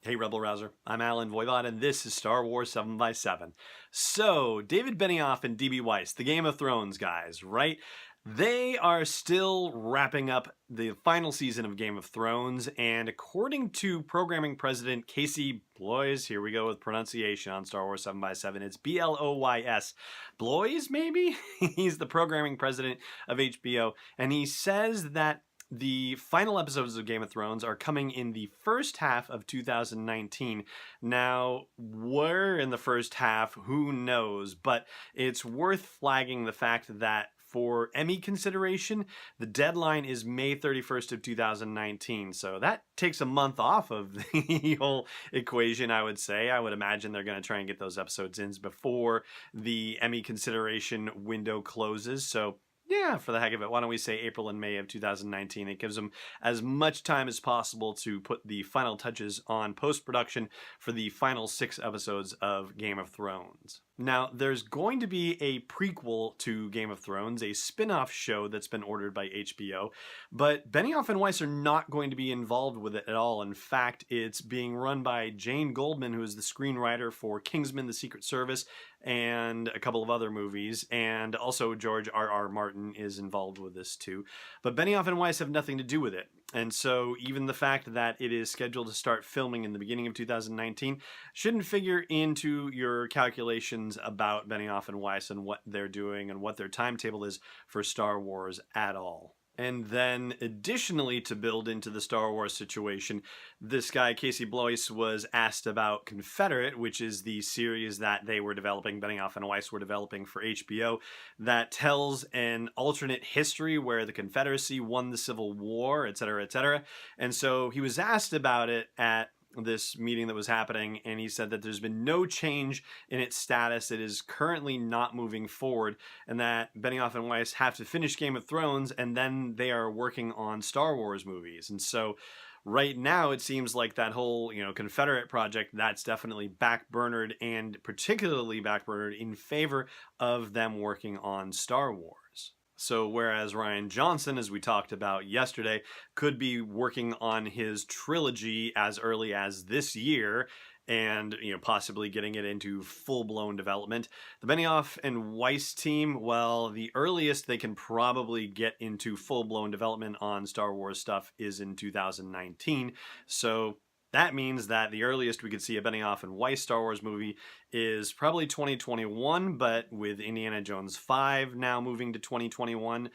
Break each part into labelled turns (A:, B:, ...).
A: Hey Rebel Rouser, I'm Alan Voivod and this is Star Wars 7x7. So, David Benioff and D.B. Weiss, the Game of Thrones guys, right? They are still wrapping up the final season of Game of Thrones, and according to programming president Casey Bloys, here we go with pronunciation on Star Wars 7x7, it's B-L-O-Y-S. Bloys, maybe? He's the programming president of HBO, and he says that the final episodes of Game of Thrones are coming in the first half of 2019. Now, where in the first half, who knows? But it's worth flagging the fact that for Emmy consideration, the deadline is May 31st of 2019. So that takes a month off of the whole equation, I would say. I would imagine they're going to try and get those episodes in before the Emmy consideration window closes. So yeah, for the heck of it, why don't we say April and May of 2019? It gives them as much time as possible to put the final touches on post-production for the final 6 episodes of Game of Thrones. Now, there's going to be a prequel to Game of Thrones, a spin-off show that's been ordered by HBO, but Benioff and Weiss are not going to be involved with it at all. In fact, it's being run by Jane Goldman, who is the screenwriter for Kingsman: The Secret Service and a couple of other movies, and also George R.R. Martin is involved with this too. But Benioff and Weiss have nothing to do with it. And so even the fact that it is scheduled to start filming in the beginning of 2019 shouldn't figure into your calculations about Benioff and Weiss and what they're doing and what their timetable is for Star Wars at all. And then additionally, to build into the Star Wars situation, this guy, Casey Bloys, was asked about Confederate, which is the series that they were developing, Benioff and Weiss were developing for HBO, that tells an alternate history where the Confederacy won the Civil War, etc., etc. And so he was asked about it at this meeting that was happening, and he said that there's been no change in its status. It is currently not moving forward, and that Benioff and Weiss have to finish Game of Thrones, and then they are working on Star Wars movies. And so right now it seems like that whole, Confederate project, that's definitely backburnered, and particularly backburnered in favor of them working on Star Wars. So whereas Rian Johnson, as we talked about yesterday, could be working on his trilogy as early as this year and possibly getting it into full-blown development, the Benioff and Weiss team, well, the earliest they can probably get into full-blown development on Star Wars stuff is in 2019. So that means that the earliest we could see a Benioff and Weiss Star Wars movie is probably 2021, but with Indiana Jones 5 now moving to 2021,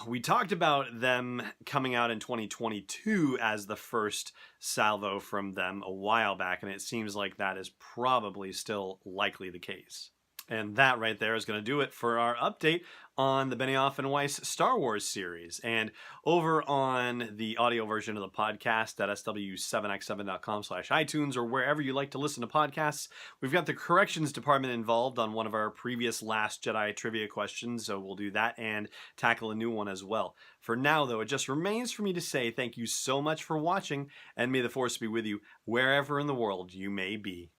A: we talked about them coming out in 2022 as the first salvo from them a while back, and it seems like that is probably still likely the case. And that right there is going to do it for our update on the Benioff and Weiss Star Wars series. And over on the audio version of the podcast at sw7x7.com/iTunes or wherever you like to listen to podcasts, we've got the corrections department involved on one of our previous Last Jedi trivia questions, so we'll do that and tackle a new one as well. For now, though, it just remains for me to say thank you so much for watching, and may the Force be with you wherever in the world you may be.